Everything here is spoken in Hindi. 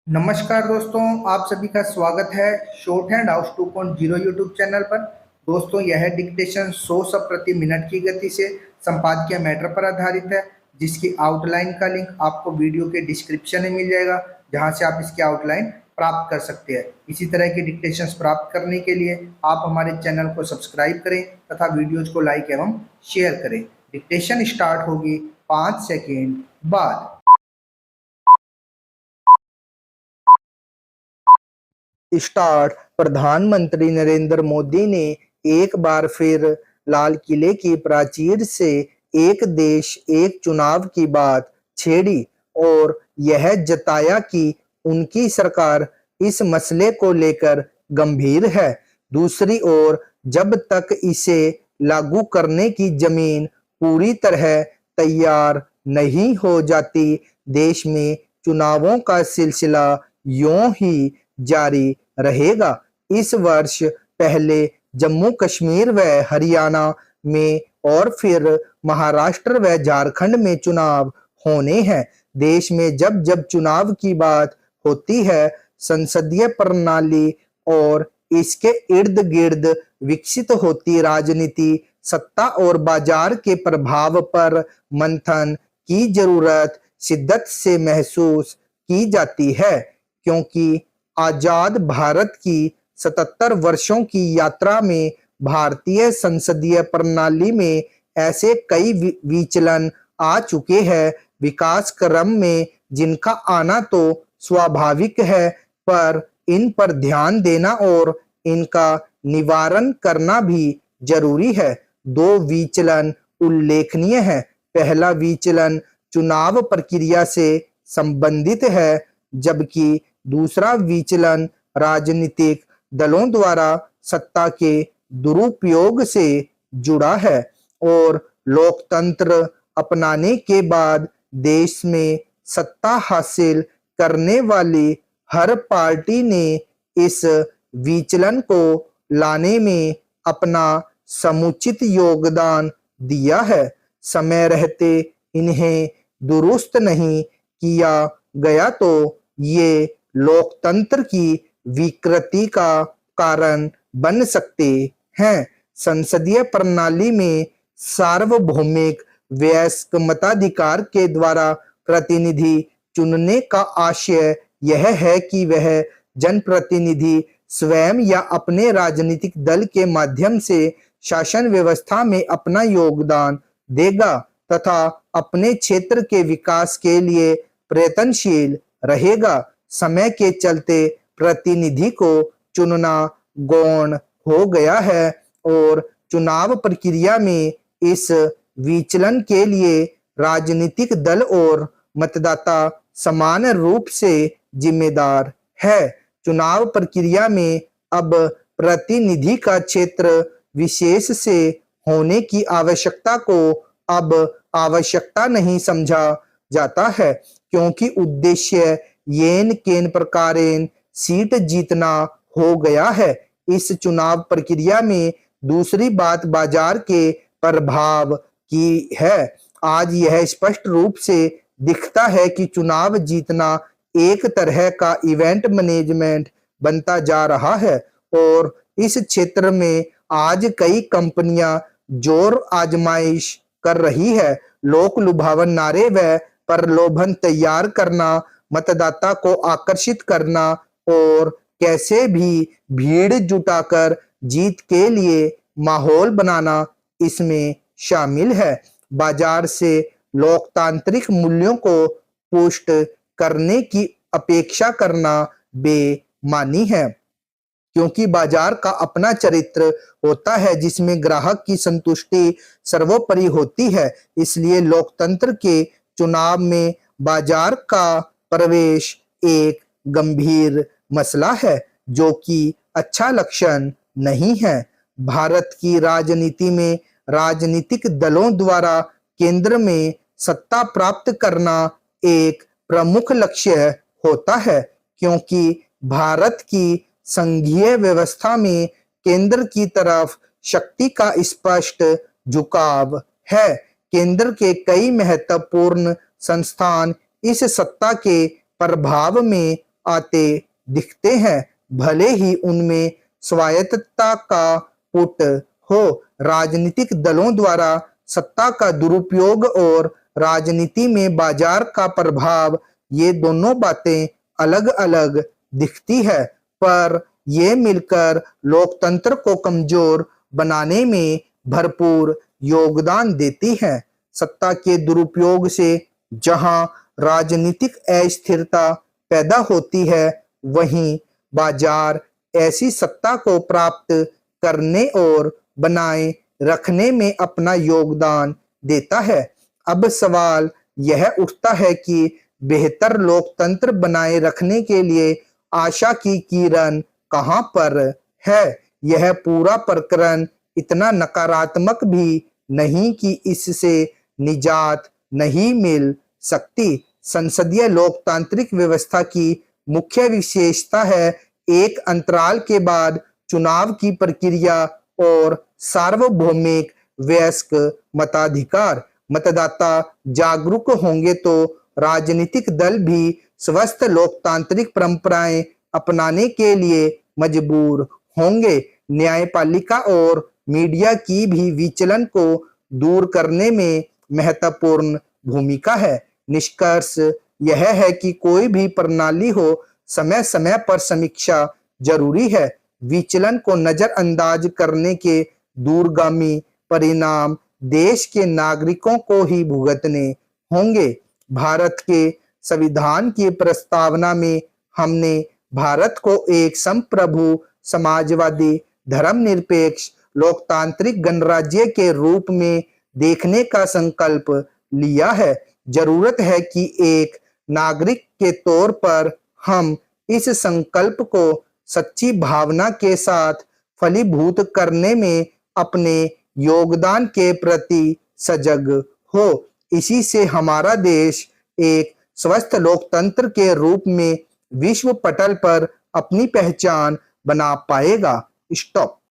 नमस्कार दोस्तों, आप सभी का स्वागत है short hand house 2.0 YouTube channel पर। दोस्तों, यह डिक्टेशन 100 शब्द प्रति मिनट की गति से संपादकीय मैटर पर आधारित है, जिसकी आउटलाइन का लिंक आपको वीडियो के डिस्क्रिप्शन में मिल जाएगा, जहां से आप इसकी आउटलाइन प्राप्त कर सकते हैं। इसी तरह की डिक्टेशंस प्राप्त करने के लिए आप हमारे चैनल को सब्सक्राइब करें तथा वीडियोज को लाइक एवं शेयर करें। डिक्टेशन स्टार्ट होगी 5 सेकेंड बाद। स्टार्ट। प्रधानमंत्री नरेंद्र मोदी ने एक बार फिर लाल किले की प्राचीर से एक देश एक चुनाव की बात छेड़ी और यह जताया कि उनकी सरकार इस मसले को लेकर गंभीर है। दूसरी ओर, जब तक इसे लागू करने की जमीन पूरी तरह तैयार नहीं हो जाती, देश में चुनावों का सिलसिला यूं ही जारी रहेगा। इस वर्ष पहले जम्मू कश्मीर व हरियाणा में और फिर महाराष्ट्र व झारखंड में चुनाव होने हैं। देश में जब जब चुनाव की बात होती है, संसदीय प्रणाली और इसके इर्द गिर्द विकसित होती राजनीति, सत्ता और बाजार के प्रभाव पर मंथन की जरूरत शिद्दत से महसूस की जाती है, क्योंकि आजाद भारत की 77 वर्षों की यात्रा में भारतीय संसदीय प्रणाली में ऐसे कई विचलन आ चुके हैं, विकास क्रम में जिनका आना तो स्वाभाविक है, पर इन पर ध्यान देना और इनका निवारण करना भी जरूरी है। दो विचलन उल्लेखनीय है। पहला विचलन चुनाव प्रक्रिया से संबंधित है, जबकि दूसरा विचलन राजनीतिक दलों द्वारा सत्ता के दुरुपयोग से जुड़ा है। और लोकतंत्र अपनाने के बाद देश में सत्ता हासिल करने वाली हर पार्टी ने इस विचलन को लाने में अपना समुचित योगदान दिया है। समय रहते इन्हें दुरुस्त नहीं किया गया तो ये लोकतंत्र की विकृति का कारण बन सकते हैं। संसदीय प्रणाली में सार्वभौमिक वयस्क मताधिकार के द्वारा प्रतिनिधि चुनने का आशय यह है कि वह जनप्रतिनिधि स्वयं या अपने राजनीतिक दल के माध्यम से शासन व्यवस्था में अपना योगदान देगा तथा अपने क्षेत्र के विकास के लिए प्रयत्नशील रहेगा। समय के चलते प्रतिनिधि को चुनना गौण हो गया है और चुनाव प्रक्रिया में इस विचलन के लिए राजनीतिक दल और मतदाता समान रूप से जिम्मेदार है। चुनाव प्रक्रिया में अब प्रतिनिधि का क्षेत्र विशेष से होने की आवश्यकता को अब आवश्यकता नहीं समझा जाता है, क्योंकि उद्देश्य येन केन प्रकारेण सीट जीतना हो गया है। इस चुनाव प्रक्रिया में दूसरी बात बाजार के प्रभाव की है। आज यह स्पष्ट रूप से दिखता है कि चुनाव जीतना एक तरह का इवेंट मैनेजमेंट बनता जा रहा है और इस क्षेत्र में आज कई कंपनियां जोर आजमाइश कर रही है। लोक लुभावन नारे व प्रलोभन तैयार करना, मतदाता को आकर्षित करना और कैसे भी भीड़ जुटाकर जीत के लिए माहौल बनाना इसमें शामिल है। बाजार से लोकतांत्रिक मूल्यों को पुष्ट करने की अपेक्षा करना बेमानी है, क्योंकि बाजार का अपना चरित्र होता है जिसमें ग्राहक की संतुष्टि सर्वोपरि होती है। इसलिए लोकतंत्र के चुनाव में बाजार का प्रवेश एक गंभीर मसला है, जो कि अच्छा लक्षण नहीं है। भारत की राजनीति में राजनीतिक दलों द्वारा केंद्र में सत्ता प्राप्त करना एक प्रमुख लक्ष्य होता है, क्योंकि भारत की संघीय व्यवस्था में केंद्र की तरफ शक्ति का स्पष्ट झुकाव है। केंद्र के कई महत्वपूर्ण संस्थान इस सत्ता के प्रभाव में आते दिखते हैं, भले ही उनमें स्वायत्तता का पुट हो। राजनीतिक दलों द्वारा सत्ता का दुरुपयोग और राजनीति में बाजार का प्रभाव, ये दोनों बातें अलग अलग दिखती है, पर ये मिलकर लोकतंत्र को कमजोर बनाने में भरपूर योगदान देती हैं। सत्ता के दुरुपयोग से जहां राजनीतिक अस्थिरता पैदा होती है, वहीं बाजार ऐसी सत्ता को प्राप्त करने और बनाए रखने में अपना योगदान देता है। अब सवाल यह उठता है कि बेहतर लोकतंत्र बनाए रखने के लिए आशा की किरण कहां पर है। यह पूरा प्रकरण इतना नकारात्मक भी नहीं कि इससे निजात नहीं मिल सकती। संसदीय लोकतांत्रिक व्यवस्था की मुख्य विशेषता है एक अंतराल के बाद चुनाव की प्रक्रिया और सार्वभौमिक वयस्क मताधिकार। मतदाता जागरूक होंगे तो राजनीतिक दल भी स्वस्थ लोकतांत्रिक परंपराएं अपनाने के लिए मजबूर होंगे। न्यायपालिका और मीडिया की भी विचलन को दूर करने में महत्वपूर्ण भूमिका है। निष्कर्ष यह है कि कोई भी प्रणाली हो, समय समय पर समीक्षा जरूरी है। विचलन को नजरअंदाज करने के दूरगामी परिणाम देश के नागरिकों को ही भुगतने होंगे। भारत के संविधान की प्रस्तावना में हमने भारत को एक संप्रभु समाजवादी धर्मनिरपेक्ष लोकतांत्रिक गणराज्य के रूप में देखने का संकल्प लिया है। जरूरत है कि एक नागरिक के तौर पर हम इस संकल्प को सच्ची भावना के साथ फलीभूत करने में अपने योगदान के प्रति सजग हो। इसी से हमारा देश एक स्वस्थ लोकतंत्र के रूप में विश्व पटल पर अपनी पहचान बना पाएगा। स्टॉप।